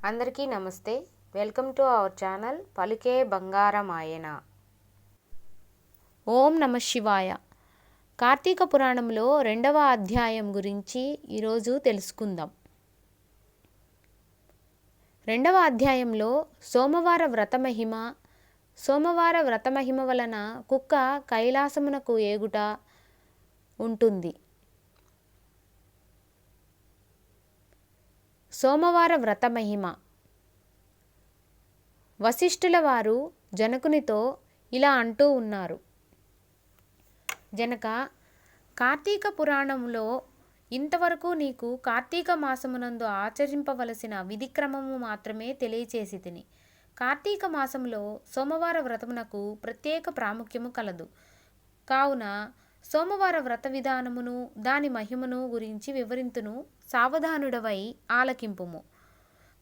అందరికీ నమస్తే. Welcome to our channel పలికే బంగారమాయన. ఓం నమ శివాయ. కార్తీక పురాణంలో 2వ అధ్యాయం గురించి ఈరోజు తెలుసుకుందాం. 2వ అధ్యాయంలో సోమవార వ్రతమహిమ. సోమవార వ్రతమహిమ వలన కుక్క కైలాసమునకు ఏగుట ఉంటుంది. సోమవార వ్రతమహిమ. వశిష్ఠుల వారు జనకునితో ఇలా అంటూ ఉన్నారు. జనక, కార్తీక పురాణంలో ఇంతవరకు నీకు కార్తీక మాసమునందు ఆచరింపవలసిన విధిక్రమము మాత్రమే తెలియచేసి తిని. కార్తీక మాసంలో సోమవార వ్రతమునకు ప్రత్యేక ప్రాముఖ్యము కలదు. కావున సోమవార వ్రత విధానమును దాని మహిమను గురించి వివరింతును, సావధానుడవై ఆలకింపుము.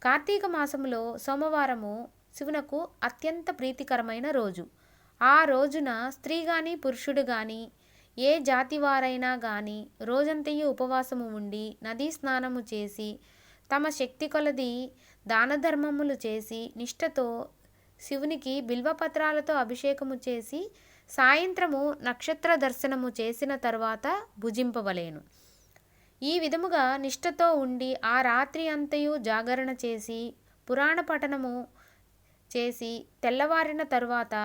కార్తీక మాసములో సోమవారము శివునకు అత్యంత ప్రీతికరమైన రోజు. ఆ రోజున స్త్రీ గాని పురుషుడు గాని ఏ జాతివారైనా గాని రోజంతయు ఉపవాసము ఉండి నదీ స్నానము చేసి తమ శక్తి కొలది దానధర్మములు చేసి నిష్ఠతో శివునికి బిల్వపత్రాలతో అభిషేకము చేసి సాయంత్రము నక్షత్ర దర్శనము చేసిన తరువాత భుజింపవలేను. ఈ విధముగా నిష్ఠతో ఉండి ఆ రాత్రి అంతయు జాగరణ చేసి పురాణ పఠనము చేసి తెల్లవారిన తరువాత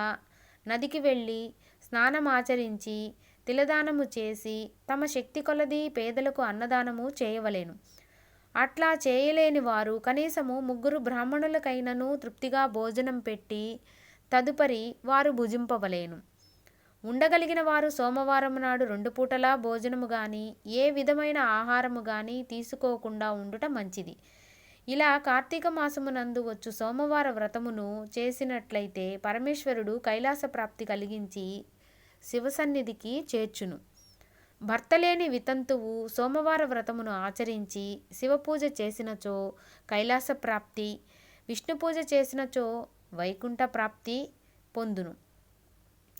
నదికి వెళ్ళి స్నానమాచరించి తిలదానము చేసి తమ శక్తి కొలది పేదలకు అన్నదానము చేయవలేను. అట్లా చేయలేని వారు కనీసము 3 బ్రాహ్మణులకైనను తృప్తిగా భోజనం పెట్టి తదుపరి వారు భుజింపవలేను. ఉండగలిగిన వారు సోమవారం నాడు 2 పూటలా భోజనము గాని ఏ విధమైన ఆహారము గాని తీసుకోకుండా ఉండుట మంచిది. ఇలా కార్తీక మాసమునందు వచ్చు సోమవార వ్రతమును చేసినట్లయితే పరమేశ్వరుడు కైలాస ప్రాప్తి కలిగించి శివసన్నిధికి చేర్చును. భర్తలేని వితంతువు సోమవార వ్రతమును ఆచరించి శివపూజ చేసినచో కైలాస ప్రాప్తి, విష్ణుపూజ చేసినచో వైకుంఠ ప్రాప్తి పొందును.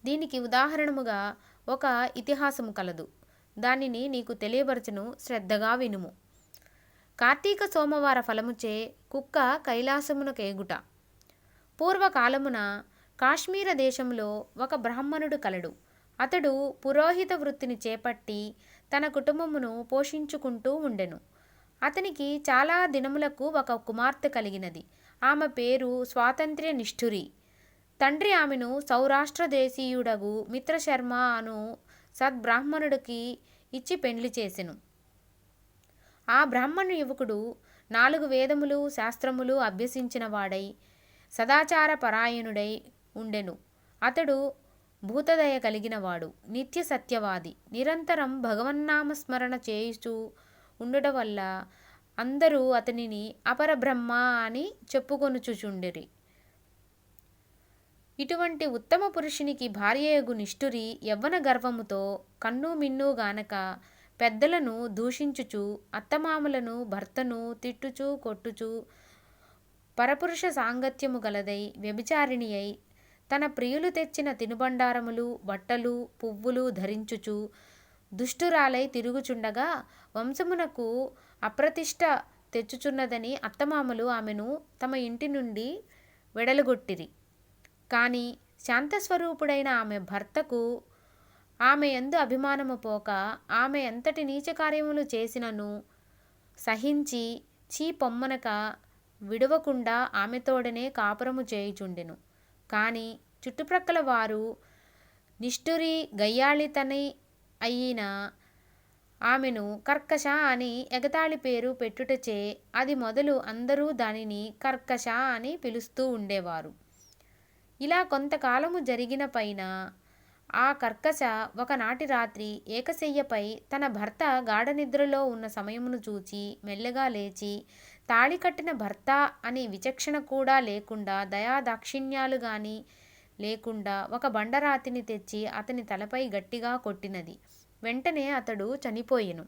దీనికి ఉదాహరణముగా ఒక ఇతిహాసము కలదు. దానిని నీకు తెలియబరచును, శ్రద్ధగా వినుము. కార్తీక సోమవార ఫలముచే కుక్క కైలాసమునకేగుట. పూర్వకాలమున కాశ్మీర దేశంలో ఒక బ్రాహ్మణుడు కలడు. అతడు పురోహిత వృత్తిని చేపట్టి తన కుటుంబమును పోషించుకుంటూ ఉండెను. అతనికి చాలా దినములకు ఒక కుమార్తె కలిగినది. ఆమె పేరు స్వాతంత్ర్య నిష్ఠురి. తండ్రి ఆమెను సౌరాష్ట్ర దేశీయుడగు మిత్రశర్మ అను సద్బ్రాహ్మణుడికి ఇచ్చి పెండ్లి చేసెను. ఆ బ్రాహ్మణ యువకుడు 4 వేదములు శాస్త్రములు అభ్యసించిన వాడై సదాచార పరాయణుడై ఉండెను. అతడు భూతదయ కలిగినవాడు, నిత్య సత్యవాది, నిరంతరం భగవన్నామస్మరణ చేయుచూ ఉండుట వల్ల అందరూ అతనిని అపరబ్రహ్మ అని చెప్పుకొనుచుచుండిరి. ఇటువంటి ఉత్తమ పురుషునికి భార్యయగు నిష్ఠురి యవ్వన గర్వముతో కన్ను మిన్ను గానక పెద్దలను దూషించుచు అత్తమామలను భర్తను తిట్టుచు కొట్టుచు పరపురుష సాంగత్యము గలదై వ్యభిచారిణి అయి తన ప్రియులు తెచ్చిన తినుబండారములు బట్టలు పువ్వులు ధరించుచు దుష్టురాలై తిరుగుచుండగా వంశమునకు అప్రతిష్ట తెచ్చుచున్నదని అత్తమామలు ఆమెను తమ ఇంటి నుండి వెడలుగొట్టిరి. కానీ శాంతస్వరూపుడైన ఆమె భర్తకు ఆమె యందు అభిమానము పోక ఆమె ఎంతటి నీచ కార్యములు చేసినను సహించి పొమ్మనక విడవకుండా ఆమెతోడనే కాపురము చేయుచుండెను. కానీ చుట్టుప్రక్కల వారు నిష్ఠురి గయ్యాళితని అయిన ఆమెను కర్కశ అని ఎగతాళి పేరు పెట్టుటచే అది మొదలు అందరూ దానిని కర్కశ అని పిలుస్తూ ఉండేవారు. ఇలా కొంతకాలము జరిగిన పైన ఆ కర్కశ ఒకనాటి రాత్రి ఏకశయ్యపై తన భర్త గాఢనిద్రలో ఉన్న సమయమును చూచి మెల్లగా లేచి తాళి కట్టిన భర్త అని విచక్షణ కూడా లేకుండా దయాదాక్షిణ్యాలు గాని లేకుండా ఒక బండరాతిని తెచ్చి అతని తలపై గట్టిగా కొట్టినది. వెంటనే అతడు చనిపోయెను.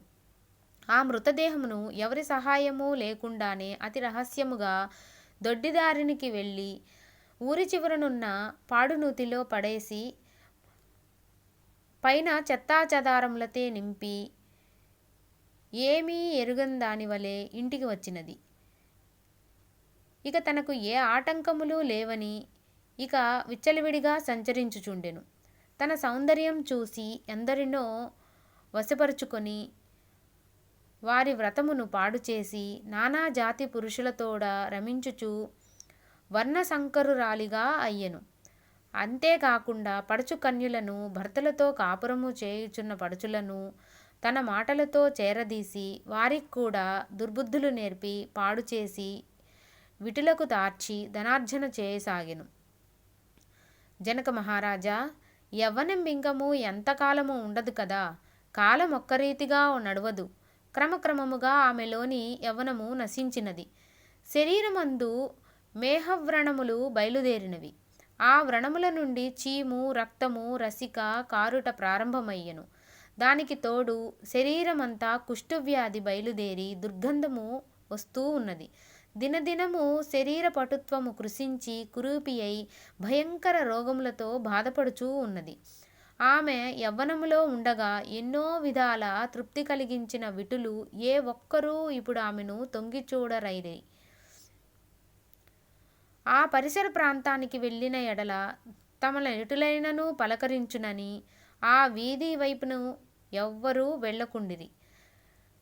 ఆ మృతదేహమును ఎవరి సహాయము లేకుండానే అతి రహస్యముగా దొడ్డిదారికి వెళ్ళి ఊరి చివరనున్న పాడునూతిలో పడేసి పైన చెత్తాచెదారములతో నింపి ఏమీ ఎరుగని దానివలే ఇంటికి వచ్చినది. ఇక తనకు ఏ ఆటంకములు లేవని ఇక విచ్చలవిడిగా సంచరించుచుండెను. తన సౌందర్యం చూసి ఎందరినో వశపరుచుకొని వారి వ్రతమును పాడుచేసి నానా జాతి పురుషులతోడ రమించుచు వర్ణశంకరురాలిగా అయ్యెను. అంతేకాకుండా పడుచు కన్యలను, భర్తలతో కాపురము చేయుచున్న పడుచులను తన మాటలతో చేరదీసి వారికి కూడా దుర్బుద్ధులు నేర్పి పాడుచేసి విటులకు తార్చి ధనార్జన చేయసాగెను. జనక మహారాజా, యవ్వనం బింకము ఎంతకాలము ఉండదు కదా, కాలం ఒక్కరీతిగా నడవదు. క్రమక్రమముగా ఆమెలోని యవ్వనము నశించినది. శరీరమందు మేహవ్రణములు బయలుదేరినవి. ఆ వ్రణముల నుండి చీము, రక్తము, రసిక కారుట ప్రారంభమయ్యెను. దానికి తోడు శరీరమంతా కుష్ఠవ్యాధి బయలుదేరి దుర్గంధము వస్తూ ఉన్నది. దినదినము శరీర పటుత్వము కృశించి కురూపి అయి భయంకర రోగములతో బాధపడుచూ ఉన్నది. ఆమె యవ్వనములో ఉండగా ఎన్నో విధాల తృప్తి కలిగించిన విటులు ఏ ఒక్కరూ ఇప్పుడు ఆమెను తొంగి చూడరైరి. ఆ పరిసర ప్రాంతానికి వెళ్ళిన ఎడల తమల ఎటులైనను పలకరించునని ఆ వీధి వైపును ఎవ్వరూ వెళ్ళకుండిరి.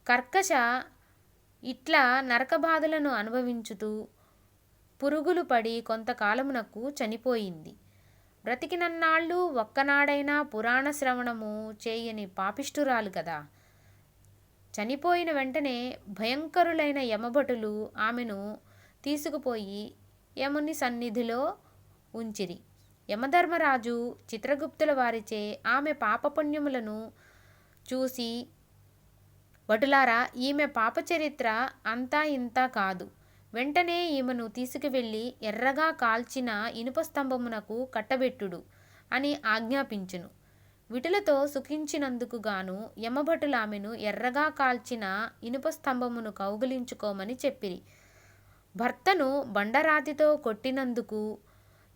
కర్కశ ఇట్లా నరకబాధలను అనుభవించుతూ పురుగులు పడి కొంతకాలమునకు చనిపోయింది. బ్రతికినన్నాళ్ళు ఒక్కనాడైనా పురాణ శ్రవణము చేయని పాపిష్టురాలు కదా. చనిపోయిన వెంటనే భయంకరులైన యమభటులు ఆమెను తీసుకుపోయి యముని సన్నిధిలో ఉంచిరి. యమధర్మరాజు చిత్రగుప్తుల వారిచే ఆమె పాపపుణ్యములను చూసి, భటులారా, ఈమె పాపచరిత్ర అంతా ఇంతా కాదు. వెంటనే ఈమెను తీసుకువెళ్ళి ఎర్రగా కాల్చిన ఇనుప స్తంభమునకు కట్టబెట్టుడు అని ఆజ్ఞాపించును. విటులతో సుఖించినందుకు గాను యమభటులు ఆమెను ఎర్రగా కాల్చిన ఇనుప స్తంభమును కౌగిలించుకోమని చెప్పిరి. భర్తను బండరాతితో కొట్టినందుకు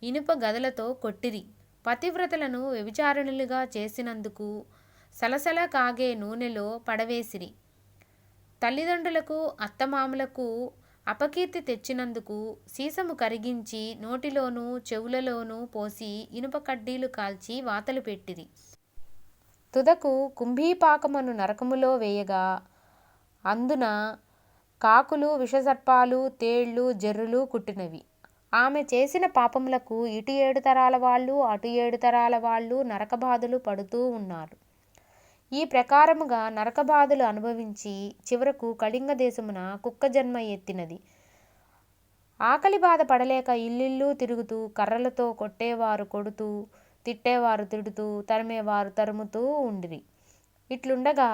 ఇనుప గదలతో కొట్టిరి. పతివ్రతలను వ్యభిచారిణులుగా చేసినందుకు సలసల కాగే నూనెలో పడవేసిరి. తల్లిదండ్రులకు అత్తమామలకు అపకీర్తి తెచ్చినందుకు సీసము కరిగించి నోటిలోనూ చెవులలోనూ పోసి ఇనుప కడ్డీలు కాల్చి వాతలు పెట్టిరి. తుదకు కుంభీపాకమును నరకములో వేయగా అందున కాకులు, విషసర్పాలు, తేళ్లు, జర్రులు కుట్టినవి. ఆమె చేసిన పాపములకు ఇటు 7 తరాల వాళ్ళు అటు 7 తరాల వాళ్ళు నరకబాధలు పడుతూ ఉన్నారు. ఈ ప్రకారముగా నరకబాధలు అనుభవించి చివరకు కళింగ దేశమున కుక్క జన్మ ఎత్తినది. ఆకలి బాధ పడలేక ఇల్లిల్లు తిరుగుతూ కర్రలతో కొట్టేవారు కొడుతూ, తిట్టేవారు తిడుతూ, తరిమేవారు తరుముతూ ఉండిరి. ఇట్లుండగా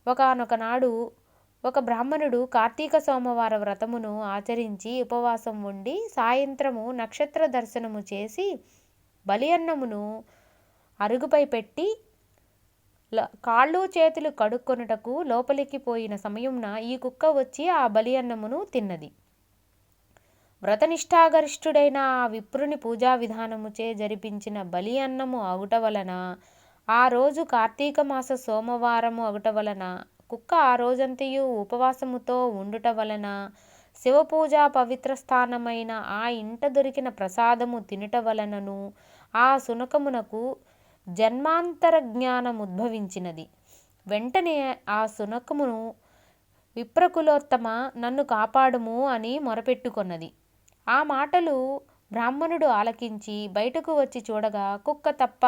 ఒకానొక నాడు ఒక బ్రాహ్మణుడు కార్తీక సోమవార వ్రతమును ఆచరించి ఉపవాసం ఉండి సాయంత్రము నక్షత్ర దర్శనము చేసి బలి అన్నమును అరుగుపై పెట్టి కాళ్ళు చేతులు కడుక్కొనుటకు లోపలికి పోయిన సమయంన ఈ కుక్క వచ్చి ఆ బలి అన్నమును తిన్నది. వ్రతనిష్ఠాగరిష్ఠుడైన ఆ విప్రుని పూజా విధానముచే జరిపించిన బలి అన్నము అగుట వలన, ఆ రోజు కార్తీక మాస సోమవారము అగుట వలన, కుక్క ఆ రోజంతయు ఉపవాసముతో ఉండుట వలన, శివపూజా పవిత్ర స్థానమైన ఆ ఇంట దొరికిన ప్రసాదము తినుట వలనను ఆ శునకమునకు జన్మాంతర జ్ఞానముద్భవించినది. వెంటనే ఆ శునకమును విప్రకులోత్తమ, నన్ను కాపాడుము అని మొరపెట్టుకొన్నది. ఆ మాటలు బ్రాహ్మణుడు ఆలకించి బయటకు వచ్చి చూడగా కుక్క తప్ప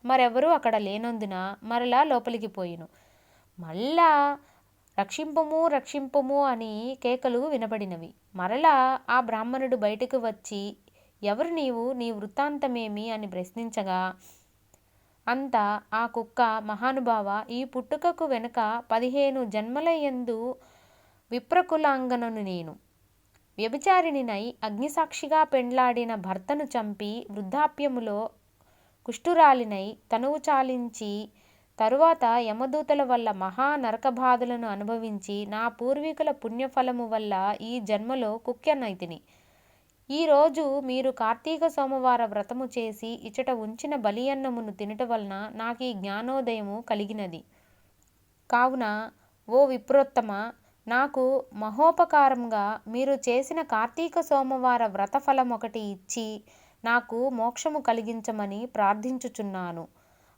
మరెవరూ అక్కడ లేనందున మరలా లోపలికి పోయెను. మళ్ళా రక్షింపుము రక్షింపుము అని కేకలు వినబడినవి. మరలా ఆ బ్రాహ్మణుడు బయటకు వచ్చి, ఎవరు నీవు, నీ వృత్తాంతమేమి అని ప్రశ్నించగా అంతా ఆ కుక్క, మహానుభావ, ఈ పుట్టుకకు వెనుక 15 జన్మల యందు విప్రకులాంగనను నేను. వ్యభిచారిణినై అగ్నిసాక్షిగా పెండ్లాడిన భర్తను చంపి వృద్ధాప్యములో కుష్ఠురాలినై తనువు చాలించి తరువాత యమదూతల వల్ల మహా నరకబాధలను అనుభవించి నా పూర్వీకుల పుణ్యఫలము వల్ల ఈ జన్మలో కుక్కెనైతిని. ఈరోజు మీరు కార్తీక సోమవార వ్రతము చేసి ఇచ్చట ఉంచిన బలి అన్నమును తినుట వలన నాకు ఈ జ్ఞానోదయము కలిగినది. కావున ఓ విప్రోత్తమ, నాకు మహోపకారంగా మీరు చేసిన కార్తీక సోమవార వ్రతఫలం ఒకటి ఇచ్చి నాకు మోక్షము కలిగించమని ప్రార్థించుచున్నాను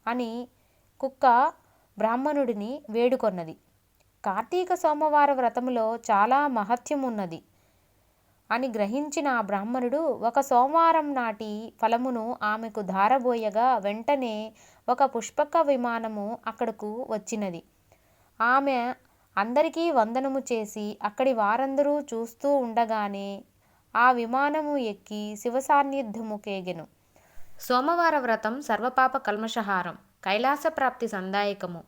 అని కుక్క బ్రాహ్మణుడిని వేడుకొన్నది. కార్తీక సోమవార వ్రతములో చాలా మహత్యం ఉన్నది అని గ్రహించిన ఆ బ్రాహ్మణుడు ఒక సోమవారం నాటి ఫలమును ఆమెకు ధారబోయగా వెంటనే ఒక పుష్పక విమానము అక్కడకు వచ్చినది. ఆమె అందరికీ వందనము చేసి అక్కడి వారందరూ చూస్తూ ఉండగానే ఆ విమానము ఎక్కి శివ సాన్నిధ్యము కేగెను. సోమవార వ్రతం సర్వపాప కల్మషహారం, కైలాస ప్రాప్తి సందాయకము.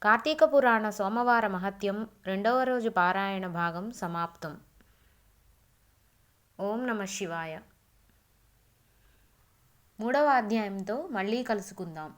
కార్తీక పురాణ సోమవార మహత్యం 2వ రోజు పారాయణ భాగం సమాప్తం. ఓం నమః శివాయ. 3వ అధ్యాయంతో మళ్ళీ కలుసుకుందాం.